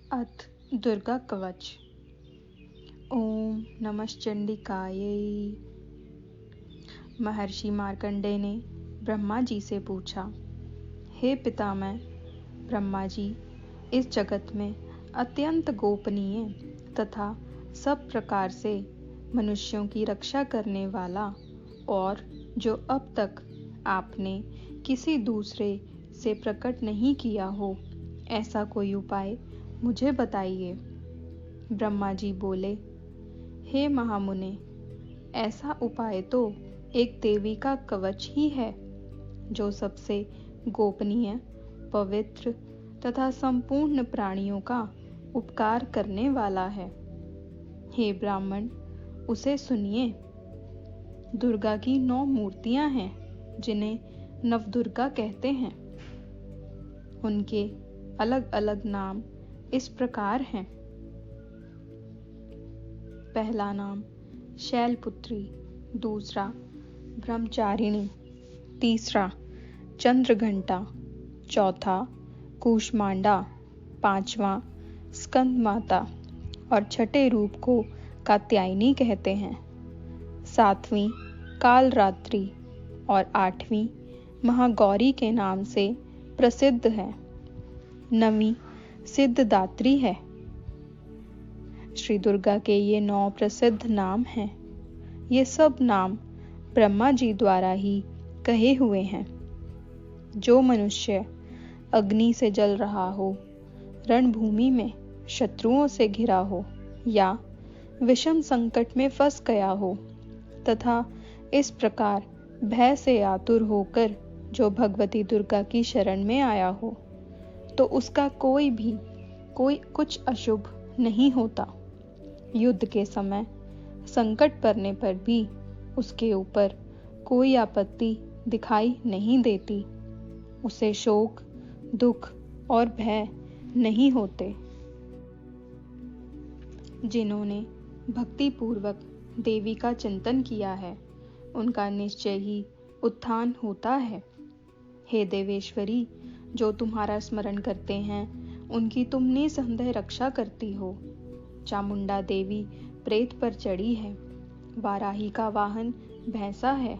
अथ दुर्गा कवच। ओम नमश्चंडिकायै। महर्षि मार्कंडेय ने ब्रह्मा जी से पूछा, हे पितामह ब्रह्मा जी, इस जगत में अत्यंत गोपनीय तथा सब प्रकार से मनुष्यों की रक्षा करने वाला और जो अब तक आपने किसी दूसरे से प्रकट नहीं किया हो, ऐसा कोई उपाय मुझे बताइए। ब्रह्मा जी बोले, हे महामुने, ऐसा उपाय तो एक देवी का कवच ही है, जो सबसे गोपनीय, पवित्र तथा संपूर्ण प्राणियों का उपकार करने वाला है। हे ब्राह्मण, उसे सुनिए। दुर्गा की 9 मूर्तियां हैं, जिन्हें नवदुर्गा कहते हैं। उनके अलग अलग नाम इस प्रकार हैं। पहला नाम शैलपुत्री, दूसरा ब्रह्मचारिणी, तीसरा चंद्रघंटा, चौथा कूष्मांडा, पांचवा स्कंद माता और छठे रूप को कात्यायनी कहते हैं। सातवीं कालरात्रि और आठवीं महागौरी के नाम से प्रसिद्ध है। नवीं सिद्धदात्री है। श्री दुर्गा के ये 9 प्रसिद्ध नाम हैं। ये सब नाम ब्रह्मा जी द्वारा ही कहे हुए हैं। जो मनुष्य अग्नि से जल रहा हो, रणभूमि में शत्रुओं से घिरा हो या विषम संकट में फंस गया हो तथा इस प्रकार भय से आतुर होकर जो भगवती दुर्गा की शरण में आया हो, तो उसका कोई कुछ अशुभ नहीं होता। युद्ध के समय संकट पड़ने पर भी उसके ऊपर कोई आपत्ति दिखाई नहीं देती। उसे शोक, दुख और भय नहीं होते। जिन्होंने भक्ति पूर्वक देवी का चिंतन किया है, उनका निश्चय ही उत्थान होता है। हे देवेश्वरी, जो तुम्हारा स्मरण करते हैं, उनकी तुम निसंदेह रक्षा करती हो। चामुंडा देवी प्रेत पर चढ़ी है। वाराही का वाहन भैंसा है।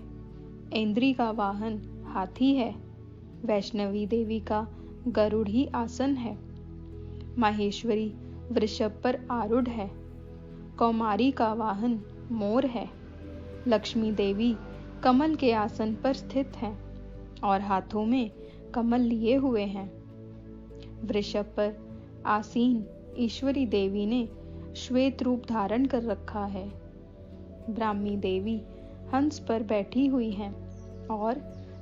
इंद्री का वाहन हाथी है। वैष्णवी देवी का गरुड़ ही आसन है। माहेश्वरी वृषभ पर आरूढ़ है। कौमारी का वाहन मोर है। लक्ष्मी देवी कमल के आसन पर स्थित है और हाथों में कमल लिए हुए हैं। वृषभ पर आसीन ईश्वरी देवी ने श्वेत रूप धारण कर रखा है। ब्राह्मी देवी हंस पर बैठी हुई हैं और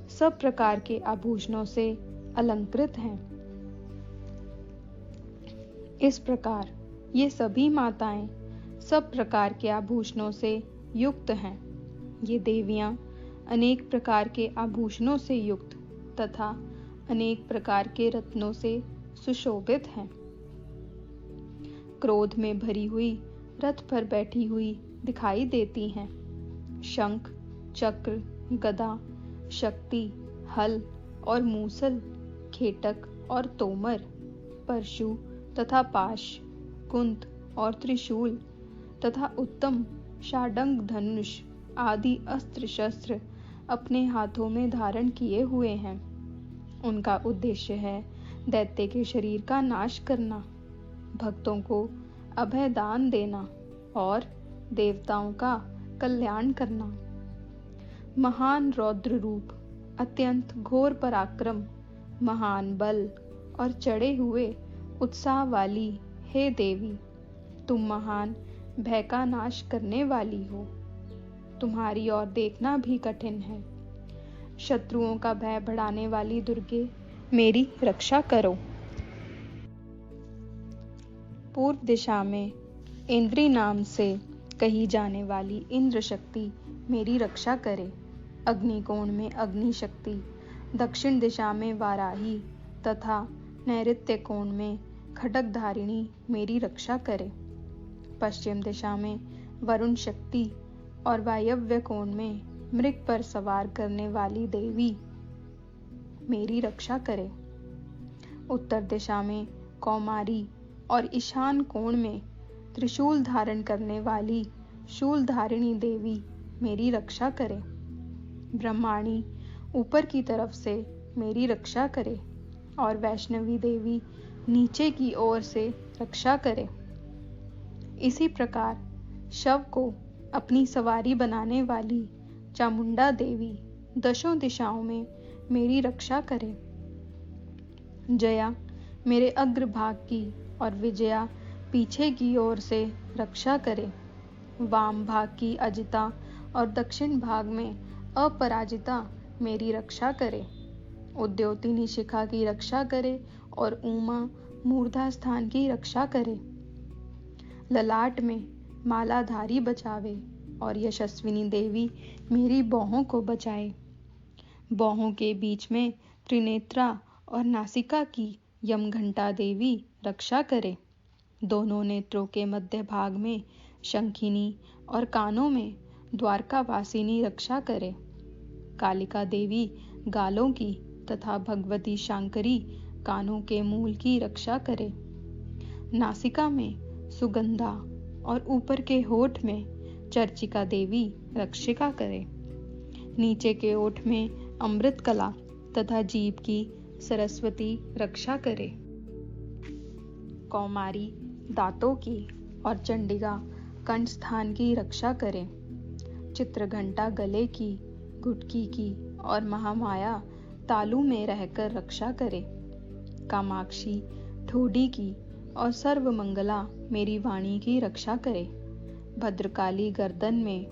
सब प्रकार के आभूषणों से अलंकृत हैं। इस प्रकार ये सभी माताएं सब प्रकार के आभूषणों से युक्त हैं। ये देवियां अनेक प्रकार के आभूषणों से युक्त तथा अनेक प्रकार के रत्नों से सुशोभित हैं। क्रोध में भरी हुई रथ पर बैठी हुई दिखाई देती हैं। शंख, चक्र, गदा, शक्ति, हल और मूसल, खेटक और तोमर, परशु तथा पाश, कुंत और त्रिशूल तथा उत्तम शाडंग धनुष आदि अस्त्र शस्त्र अपने हाथों में धारण किए हुए हैं। उनका उद्देश्य है दैत्य के शरीर का नाश करना, भक्तों को अभय दान देना और देवताओं का कल्याण करना। महान रौद्र रूप, अत्यंत घोर पराक्रम, महान बल और चढ़े हुए उत्साह वाली हे देवी, तुम महान भय का नाश करने वाली हो। तुम्हारी ओर देखना भी कठिन है। शत्रुओं का भय बढ़ाने वाली दुर्गे, मेरी रक्षा करो। पूर्व दिशा में इंद्री नाम से कही जाने वाली इंद्र शक्ति मेरी रक्षा करे। अग्निकोण में अग्नि शक्ति, दक्षिण दिशा में वाराही तथा नैऋत्य कोण में खड्गधारिणी मेरी रक्षा करे। पश्चिम दिशा में वरुण शक्ति और वायव्य कोण में मृग पर सवार करने वाली देवी मेरी रक्षा करे। उत्तर दिशा में कौमारी और ईशान कोण में त्रिशूल धारण करने वाली शूलधारिणी देवी मेरी रक्षा करे। ब्रह्माणी ऊपर की तरफ से मेरी रक्षा करे और वैष्णवी देवी नीचे की ओर से रक्षा करे। इसी प्रकार शव को अपनी सवारी बनाने वाली चामुंडा देवी दशों दिशाओं में मेरी रक्षा करे। जया मेरे अग्रभाग की और विजया पीछे की ओर से रक्षा करे। वाम भाग की अजिता और दक्षिण भाग में अपराजिता मेरी रक्षा करे। उद्योतिनी शिखा की रक्षा करे और उमा मूर्धा स्थान की रक्षा करे। ललाट में मालाधारी बचावे और यशस्विनी देवी मेरी बाहों को बचाए। बाहों के बीच में त्रिनेत्रा और नासिका की यमघंटा देवी रक्षा करे। दोनों नेत्रों के मध्य भाग में शंखिनी और कानों में द्वारकावासिनी रक्षा करे। कालिका देवी गालों की तथा भगवती शांकरी कानों के मूल की रक्षा करे। नासिका में सुगंधा और ऊपर के होठ में चर्चिका देवी रक्षिका करे। नीचे के ओठ में अमृत कला तथा जीभ की सरस्वती रक्षा करे। कौमारी दांतों की और चंडिका कंठ स्थान की रक्षा करे। चित्रघंटा गले की, घुटकी की और महामाया तालू में रहकर रक्षा करे। कामाक्षी ठोडी की और सर्वमंगला मेरी वाणी की रक्षा करे। भद्रकाली गर्दन में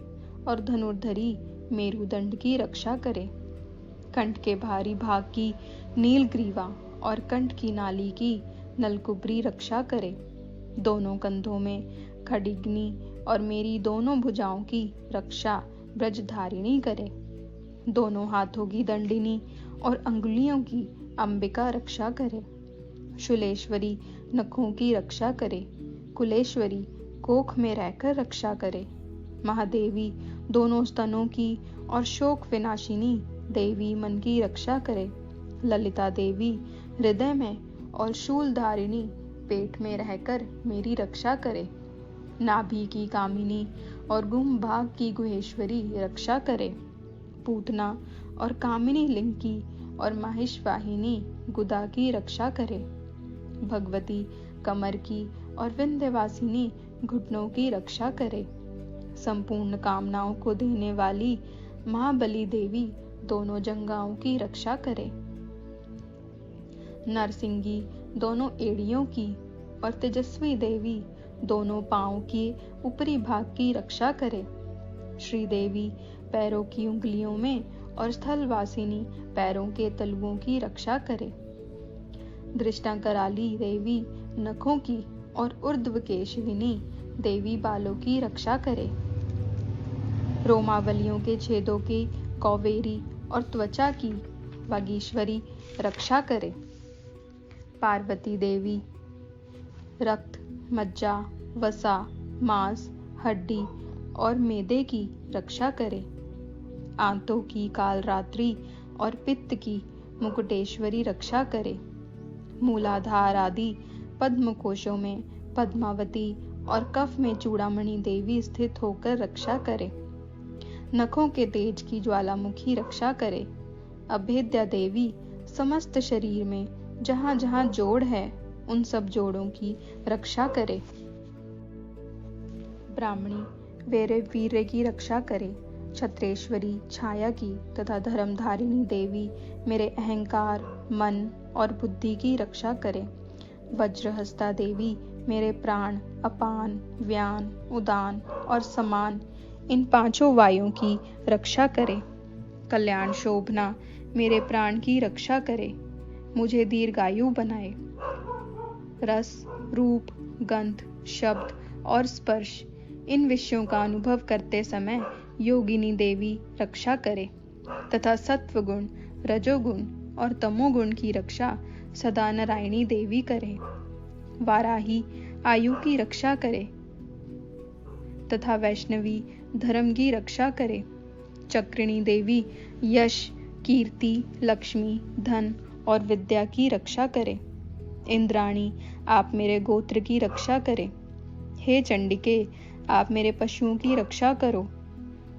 और धनुर्धरी मेरुदंड की रक्षा करे। कंठ के भारी भाग की नीलग्रीवा और कंठ की नाली की नलकुबरी रक्षा करे। दोनों कंधों में खडिग्नि और मेरी दोनों भुजाओं की रक्षा ब्रजधारिणी करे। दोनों हाथों की दंडिनी और अंगुलियों की अंबिका रक्षा करे। शूलेश्वरी नखों की रक्षा करे। कुलेश्वरी कोख में रहकर रक्षा करे। महादेवी दोनों स्तनों की और शोक विनाशिनी देवी मन की रक्षा करे। ललिता देवी हृदय में और शूलधारिणी पेट में रहकर मेरी रक्षा करे। नाभि की कामिनी और गुम भाग की गुहेश्वरी रक्षा करे। पूतना और कामिनी लिंग की और माहिष्वाहिनी गुदा की रक्षा करे। भगवती कमर की और विंध्यवासिनी घुटनों की रक्षा करे। संपूर्ण कामनाओं को देने वाली महाबली देवी दोनों जंगाओं की रक्षा करे। नरसिंगी दोनों एड़ियों की और तेजस्वी देवी दोनों पांव के ऊपरी भाग की रक्षा करे। श्रीदेवी पैरों की उंगलियों में और स्थलवासिनी पैरों के तलुओं की रक्षा करे। दृष्टाकराली देवी नखों की और ऊर्ध्वकेशविनी देवी बालों की रक्षा करे। रोमावलियों के छेदों की कौवेरी और त्वचा की वागीश्वरी रक्षा करे। पार्वती देवी रक्त, मज्जा, वसा, मांस, हड्डी और मैदे की रक्षा करे। आंतों की कालरात्रि और पित्त की मुकुटेश्वरी रक्षा करे। मूलाधार आदि पद्म कोशों में पद्मावती और कफ में चूड़ामणि देवी स्थित होकर रक्षा करे। नखों के तेज की ज्वालामुखी रक्षा करे। अभेद्या देवी समस्त शरीर में जहां जहां जोड़ है उन सब जोड़ों की रक्षा करे। ब्राह्मणी वेरे वीर्य की रक्षा करे। छत्रेश्वरी छाया की तथा धर्मधारिणी देवी मेरे अहंकार, मन और बुद्धि की रक्षा करे। वज्रहस्ता देवी मेरे प्राण, अपान, व्यान, उदान और समान इन पांचों वायुओं की रक्षा करे। कल्याण शोभना मेरे प्राण की रक्षा करे। मुझे दीर्घायु बनाए। रस, रूप, गंध, शब्द और स्पर्श इन विषयों का अनुभव करते समय योगिनी देवी रक्षा करे तथा सत्वगुण, रजोगुण और तमोगुण की रक्षा सदा नारायणी देवी करे। वाराही आयु की रक्षा करे तथा वैष्णवी धर्म की रक्षा करे। चक्रिणी देवी यश, कीर्ति, लक्ष्मी, धन और विद्या की रक्षा करे। इंद्राणी आप मेरे गोत्र की रक्षा करें। हे चंडिके, आप मेरे पशुओं की रक्षा करो।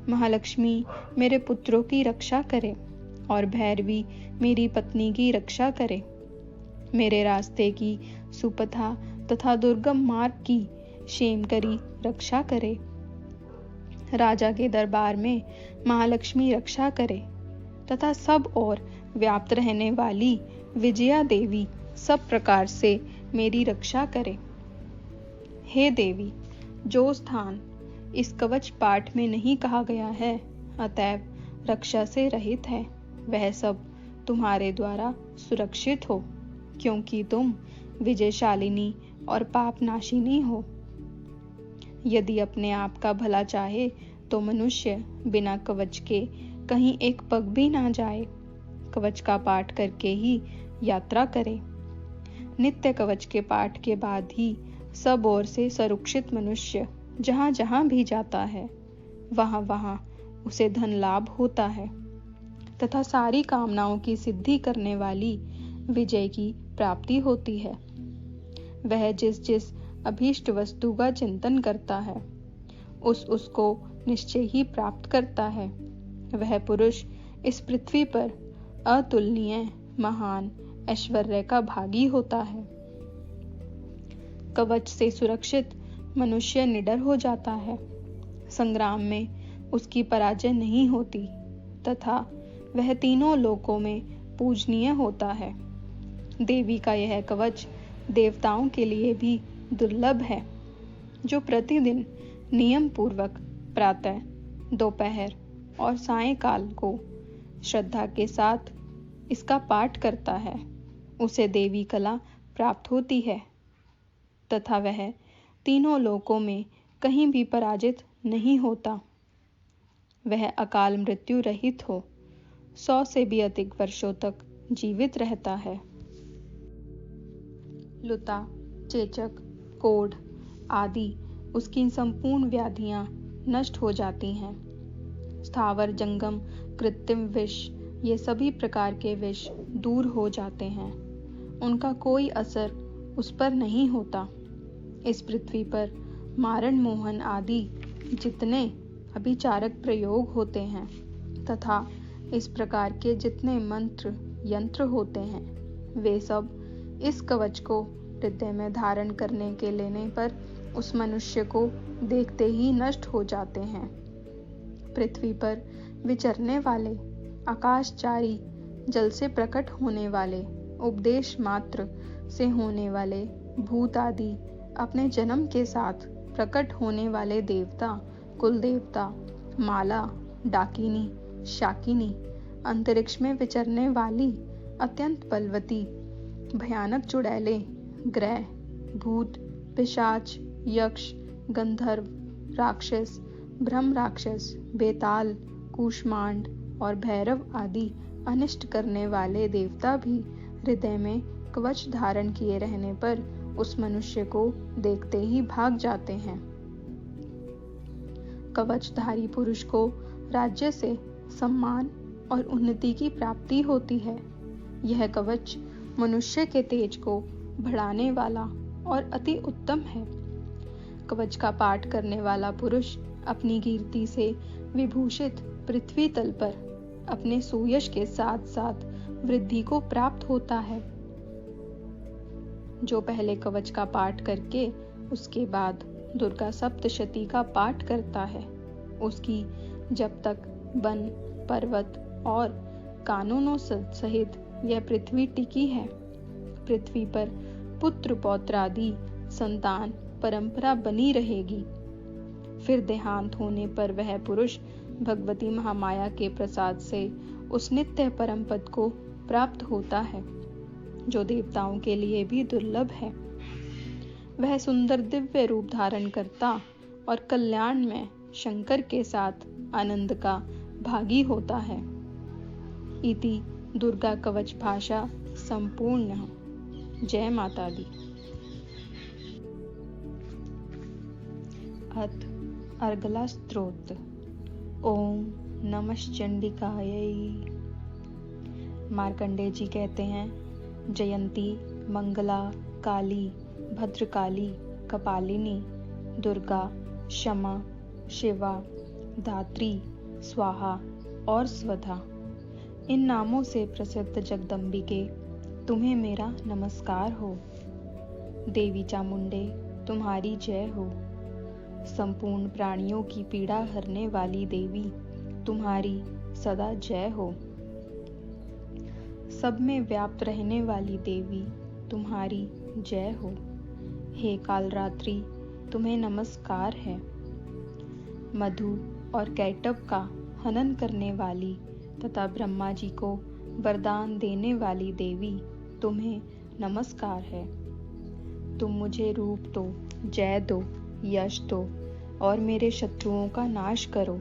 महालक्ष्मी मेरे पुत्रों की रक्षा करे और भैरवी मेरी पत्नी की रक्षा करे। मेरे रास्ते की सुपथा तथा दुर्गम मार्ग की क्षेमकरी रक्षा करे। राजा के दरबार में महालक्ष्मी रक्षा करे तथा सब और व्याप्त रहने वाली विजया देवी सब प्रकार से मेरी रक्षा करे। हे देवी, जो स्थान इस कवच पाठ में नहीं कहा गया है, अतएव रक्षा से रहित है, वह सब तुम्हारे द्वारा सुरक्षित हो, क्योंकि तुम विजयशालिनी और पापनाशिनी हो। यदि अपने आप का भला चाहे तो मनुष्य बिना कवच के कहीं एक पग भी ना जाए। कवच का पाठ करके ही यात्रा करे। नित्य कवच के पाठ के बाद ही सब ओर से सुरक्षित मनुष्य जहाँ जहाँ भी जाता है, वहाँ वहाँ उसे धन लाभ होता है तथा सारी कामनाओं की सिद्धि करने वाली विजय की प्राप्ति होती है। वह जिस जिस अभीष्ट वस्तु का चिंतन करता है, उसको निश्चय ही प्राप्त करता है। वह पुरुष इस पृथ्वी पर अतुलनीय महान ऐश्वर्य का भागी होता है। कवच से सुरक्षित मनुष्य निडर हो जाता है। संग्राम में उसकी पराजय नहीं होती तथा वह तीनों लोकों में पूजनीय होता है। देवी का यह कवच देवताओं के लिए भी दुर्लभ है, जो प्रतिदिन नियम पूर्वक प्रातः, दोपहर और सायंकाल को श्रद्धा के साथ इसका पाठ करता है, उसे देवी कला प्राप्त होती है तथा वह तीनों लोकों में कहीं भी पराजित नहीं होता। वह अकाल मृत्यु रहित हो 100 से भी अधिक वर्षों तक जीवित रहता है। लुता, चेचक, कोढ़ आदि उसकी संपूर्ण व्याधियां नष्ट हो जाती हैं। स्थावर जंगम कृत्रिम विष, ये सभी प्रकार के विष दूर हो जाते हैं। उनका कोई असर उस पर नहीं होता। इस पृथ्वी पर मारण मोहन आदि जितने अभिचारक प्रयोग होते हैं तथा इस प्रकार के जितने मंत्र यंत्र होते हैं, वे सब इस कवच को हृदय में धारण करने के लेने पर उस मनुष्य को देखते ही नष्ट हो जाते हैं। पृथ्वी पर विचरने वाले आकाशचारी, जल से प्रकट होने वाले, उपदेश मात्र से होने वाले भूत आदि, अपने जन्म के साथ प्रकट होने वाले देवता, कुल देवता, माला, डाकिनी, शाकिनी, अंतरिक्ष में विचरने वाली अत्यंत बलवती भयानक चुड़ैलें, ग्रह, भूत, पिशाच, यक्ष, गंधर्व, राक्षस, ब्रह्म राक्षस, बेताल, कूष्मांड और भैरव आदि अनिष्ट करने वाले देवता भी हृदय में कवच धारण किए रहने पर उस मनुष्य को देखते ही भाग जाते हैं। कवचधारी पुरुष को राज्य से सम्मान और उन्नति की प्राप्ति होती है। यह कवच मनुष्य के तेज को बढ़ाने वाला और अति उत्तम है। कवच का पाठ करने वाला पुरुष अपनी कीर्ति से विभूषित पृथ्वी तल पर अपने सुयश के साथ साथ वृद्धि को प्राप्त होता है। जो पहले कवच का पाठ करके उसके बाद दुर्गा सप्तशती का पाठ करता है, उसकी जब तक वन, पर्वत और कानूनों सहित यह पृथ्वी टिकी है, पृथ्वी पर पुत्र पौत्र आदि संतान परंपरा बनी रहेगी। फिर देहांत होने पर वह पुरुष भगवती महामाया के प्रसाद से उस नित्य परम पद को प्राप्त होता है, जो देवताओं के लिए भी दुर्लभ है। वह सुंदर दिव्य रूप धारण करता और कल्याण में शंकर के साथ आनंद का भागी होता है। इति दुर्गा कवच भाषा संपूर्ण। जय माता दी। अथ अर्गला स्तोत्र। ओम नमः चंडिकायै। मार्कंडेय जी कहते हैं, जयंती, मंगला, काली, भद्रकाली, कपालिनी, दुर्गा, क्षमा, शिवा, धात्री, स्वाहा और स्वधा, इन नामों से प्रसिद्ध जगदम्बिके, तुम्हें मेरा नमस्कार हो। देवी चामुंडे, तुम्हारी जय हो। संपूर्ण प्राणियों की पीड़ा हरने वाली देवी, तुम्हारी सदा जय हो। सब में व्याप्त रहने वाली देवी, तुम्हारी जय हो। हे कालरात्रि, तुम्हें नमस्कार है। मधु और कैटभ का हनन करने वाली तथा ब्रह्मा जी को वरदान देने वाली देवी, तुम्हें नमस्कार है। तुम मुझे रूप दो, जय दो, यश दो और मेरे शत्रुओं का नाश करो।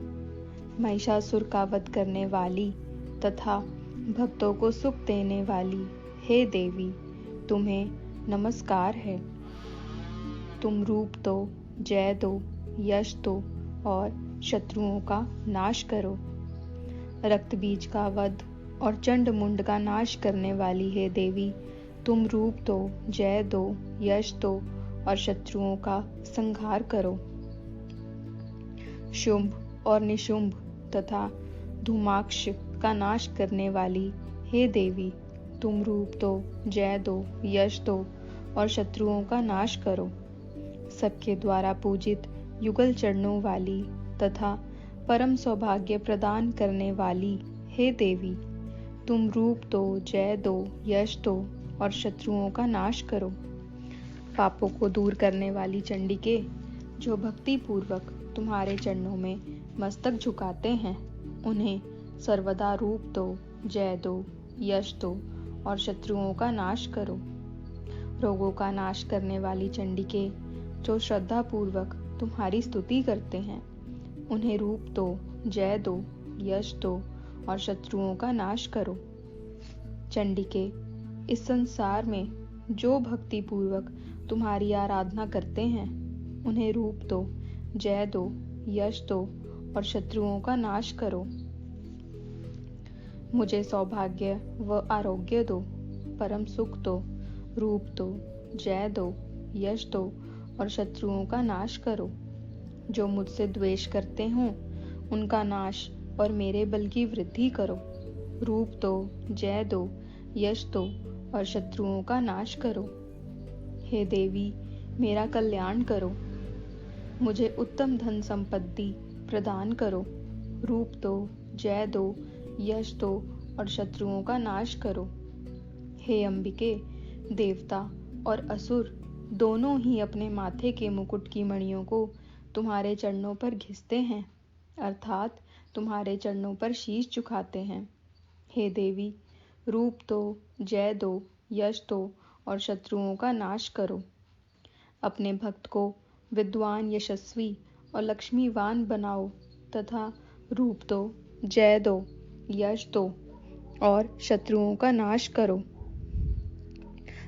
महिषासुर का वध करने वाली तथा भक्तों को सुख देने वाली हे देवी, तुम्हें नमस्कार है। तुम रूप दो, जय दो, यश दो और शत्रुओं का नाश करो। रक्त बीज का वध और चंड मुंड का नाश करने वाली हे देवी, तुम रूप दो, जय दो, यश दो और शत्रुओं का संहार करो। शुंभ और निशुंभ तथा धूमाक्ष का नाश करने वाली हे देवी, तुम रूप दो, जय दो, यश दो और शत्रुओं का नाश करो। सबके द्वारा पूजित युगल चरणों वाली तथा परम सौभाग्य प्रदान करने वाली हे देवी, तुम रूप दो, जय दो, यश दो और शत्रुओं का नाश करो। पापों को दूर करने वाली चंडिके, जो भक्ति पूर्वक तुम्हारे चरणों में मस्तक झुकाते हैं, उन्हें सर्वदा रूप दो, जय दो, यश दो और शत्रुओं का नाश करो। रोगों का नाश करने वाली चंडिके, जो श्रद्धा पूर्वक तुम्हारी स्तुति करते हैं, उन्हें रूप दो, जय दो, यश दो और शत्रुओं का नाश करो। चंडिके, इस संसार में जो भक्ति पूर्वक तुम्हारी आराधना करते हैं, उन्हें रूप दो, जय दो, यश दो और शत्रुओं का नाश करो। मुझे सौभाग्य व आरोग्य दो, परम सुख दो, रूप दो, जय दो, यश दो और शत्रुओं का नाश करो। जो मुझसे द्वेष करते हों, उनका नाश और मेरे बल की वृद्धि करो। रूप दो, जय दो, यश दो और शत्रुओं का नाश करो। हे देवी, मेरा कल्याण करो। मुझे उत्तम धन संपत्ति प्रदान करो। रूप दो, जय दो, यश दो और शत्रुओं का नाश करो। हे अंबिके, देवता और असुर दोनों ही अपने माथे के मुकुट की मणियों को तुम्हारे चरणों पर घिसते हैं, अर्थात तुम्हारे चरणों पर शीश झुकाते हैं। हे देवी, रूप दो, जय दो, यश दो और शत्रुओं का नाश करो। अपने भक्त को विद्वान, यशस्वी और लक्ष्मीवान बनाओ तथा रूप दो, जय दो, यश दो और शत्रुओं का नाश करो।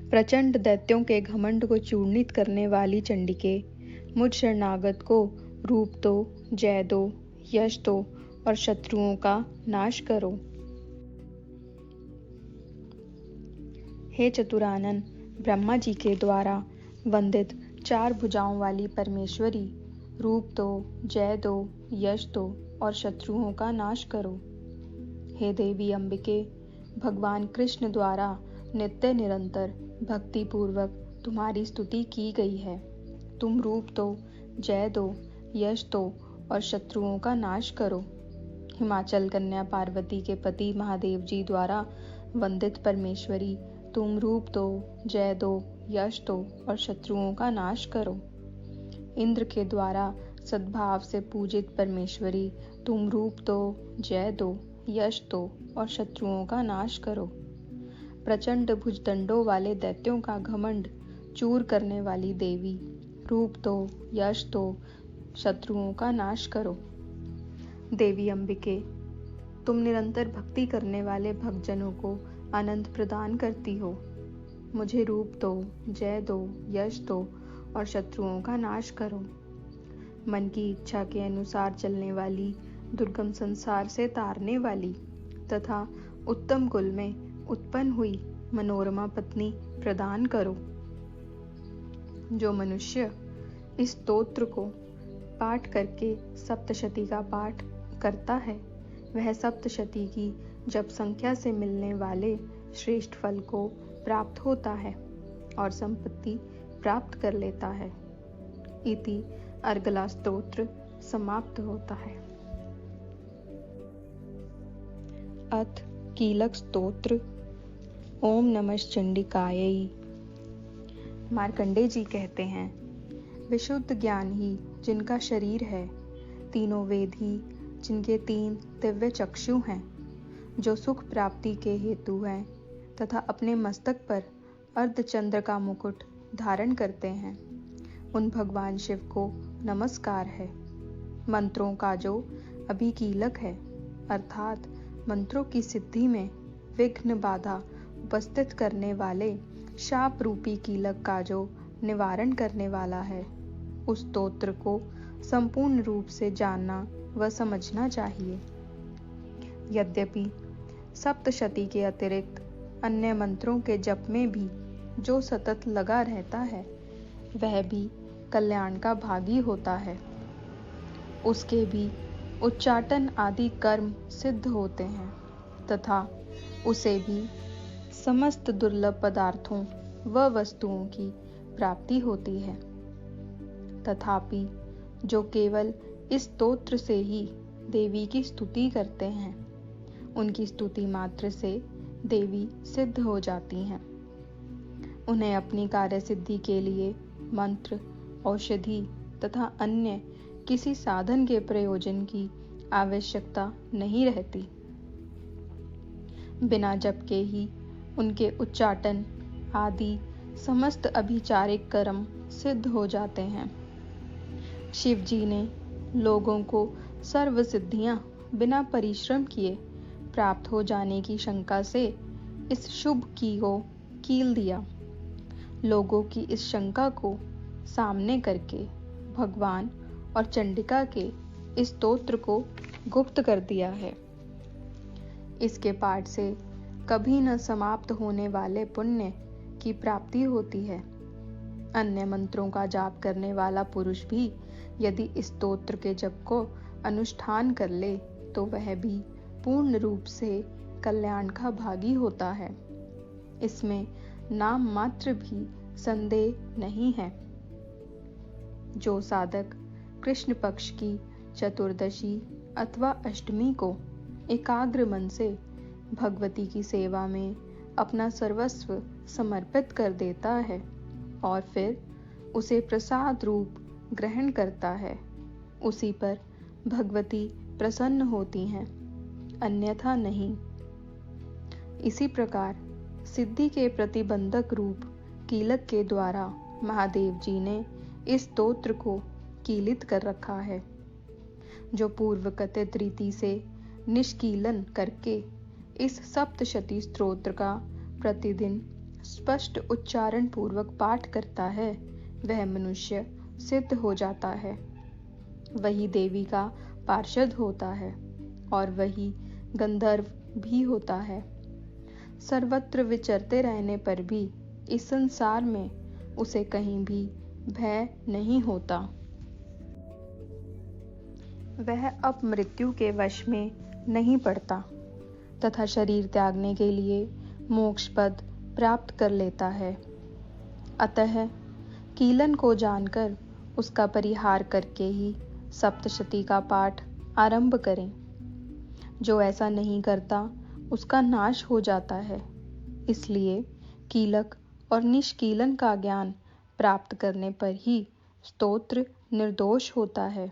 प्रचंड दैत्यों के घमंड को चूर्णित करने वाली चंडिके, मुझ शरणागत को रूप दो, जय दो, यश दो और शत्रुओं का नाश करो। हे चतुरानन, ब्रह्मा जी के द्वारा वंदित 4 भुजाओं वाली परमेश्वरी, रूप दो, जय दो, यश दो और शत्रुओं का नाश करो। हे देवी अंबिके, भगवान कृष्ण द्वारा नित्य निरंतर भक्ति पूर्वक तुम्हारी स्तुति की गई है। तुम रूप दो, जय दो, यश दो और शत्रुओं का नाश करो। हिमाचल कन्या पार्वती के पति महादेव जी द्वारा वंदित परमेश्वरी, तुम रूप दो, जय दो, यश दो और शत्रुओं का नाश करो। इंद्र के द्वारा सद्भाव से पूजित परमेश्वरी, तुम रूप दो, जय दो, यश दो और शत्रुओं का नाश करो। प्रचंड भुजदंडों वाले दैत्यों का घमंड चूर करने वाली देवी, रूप दो, यश दो, शत्रुओं का नाश करो। देवी अंबिके, तुम निरंतर भक्ति करने वाले भक्तजनों को आनंद प्रदान करती हो। मुझे रूप दो, जय दो, यश दो और शत्रुओं का नाश करो। मन की इच्छा के अनुसार चलने वाली, दुर्गम संसार से तारने वाली तथा उत्तम कुल में उत्पन्न हुई मनोरमा पत्नी प्रदान करो। जो मनुष्य इस स्तोत्र को पाठ करके सप्तशती का पाठ करता है, वह सप्तशती की जप संख्या से मिलने वाले श्रेष्ठ फल को प्राप्त होता है और संपत्ति प्राप्त कर लेता है। इति अर्गला स्तोत्र समाप्त होता है। अथ कीलक स्तोत्र। ओम नमः चंडिकायै। मार्कंडेय जी कहते हैं, विशुद्ध ज्ञान ही जिनका शरीर है, तीनों वेद ही जिनके 3 दिव्य चक्षु हैं, जो सुख प्राप्ति के हेतु हैं तथा अपने मस्तक पर अर्धचंद्र का मुकुट धारण करते हैं, उन भगवान शिव को नमस्कार है। मंत्रों का जो अभिकीलक है, अर्थात मंत्रों की सिद्धि में विघ्न बाधा उपस्थित करने वाले शाप रूपी कीलक का जो निवारण करने वाला है, उस स्तोत्र को संपूर्ण रूप से जानना व समझना चाहिए। यद्यपि सप्तशती के अतिरिक्त अन्य मंत्रों के जप में भी जो सतत लगा रहता है, वह भी कल्याण का भागी होता है। उसके भी उच्चाटन आदि कर्म सिद्ध होते हैं तथा उसे भी समस्त दुर्लभ पदार्थों व वस्तुओं की प्राप्ति होती है। तथापि जो केवल इस स्तोत्र से ही देवी की स्तुति करते हैं, उनकी स्तुति मात्र से देवी सिद्ध हो जाती हैं। उन्हें अपनी कार्य सिद्धि के लिए मंत्र, औषधि तथा अन्य किसी साधन के प्रयोजन की आवश्यकता नहीं रहती। बिना जप के ही उनके उच्चाटन आदि समस्त अभिचारिक कर्म सिद्ध हो जाते हैं। शिव जी ने लोगों को सर्व सिद्धियां बिना परिश्रम किए प्राप्त हो जाने की शंका से इस शुभ की को कील दिया। लोगों की इस शंका को सामने करके भगवान और चंडिका के इस स्तोत्र को गुप्त कर दिया है। इसके पाठ से कभी न समाप्त होने वाले पुण्य की प्राप्ति होती है। अन्य मंत्रों का जाप करने वाला पुरुष भी यदि इस स्तोत्र के जप को अनुष्ठान कर ले, तो वह भी पूर्ण रूप से कल्याण का भागी होता है। इसमें नाम मात्र भी संदेह नहीं है। जो साधक कृष्ण पक्ष की चतुर्दशी अथवा अष्टमी को एकाग्र मन से भगवती की सेवा में अपना सर्वस्व समर्पित कर देता है और फिर उसे प्रसाद रूप ग्रहण करता है, उसी पर भगवती प्रसन्न होती हैं, अन्यथा नहीं। इसी प्रकार सिद्धि के प्रतिबंधक रूप कीलक के द्वारा महादेव जी ने इस स्तोत्र को कीलित कर रखा है, जो पूर्व कथित रीति से निष्कीलन करके इस सप्तशती स्तोत्र का प्रतिदिन स्पष्ट उच्चारण पूर्वक पाठ करता है, वह मनुष्य सिद्ध हो जाता है, वही देवी का पार्षद होता है और वही गंधर्व भी होता है। सर्वत्र विचरते रहने पर भी इस संसार में उसे कहीं भी भय नहीं होता। वह अब मृत्यु के वश में नहीं पड़ता तथा शरीर त्यागने के लिए मोक्ष पद प्राप्त कर लेता है। अतः कीलन को जानकर उसका परिहार करके ही सप्तशती का पाठ आरंभ करें। जो ऐसा नहीं करता उसका नाश हो जाता है। इसलिए कीलक और निष्कीलन का ज्ञान प्राप्त करने पर ही स्तोत्र निर्दोष होता है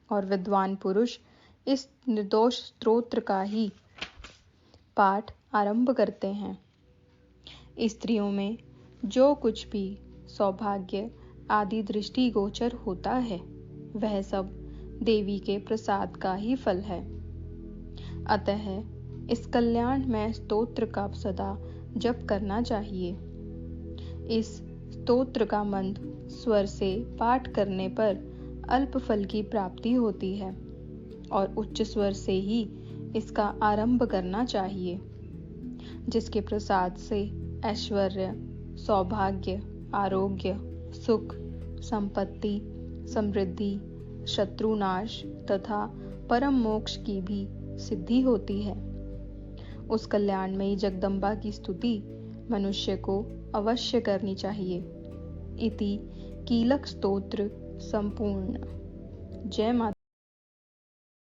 और विद्वान पुरुष इस निर्दोष स्तोत्र का ही पाठ आरंभ करते हैं। स्त्रियों में जो कुछ भी सौभाग्य आदि दृष्टि गोचर होता है, वह सब देवी के प्रसाद का ही फल है। अतः इस कल्याणमय स्तोत्र का सदा जप करना चाहिए। इस स्तोत्र का मंत्र स्वर से पाठ करने पर अल्प फल की प्राप्ति होती है और उच्च स्वर से ही इसका आरंभ करना चाहिए, जिसके प्रसाद से ऐश्वर्य, सौभाग्य, आरोग्य, सुख, संपत्ति, समृद्धि, शत्रुनाश तथा परम मोक्ष की भी सिद्धि होती है। उस कल्याणमयी जगदम्बा की स्तुति मनुष्य को अवश्य करनी चाहिए। इति कीलक स्तोत्र संपूर्ण। जय माता।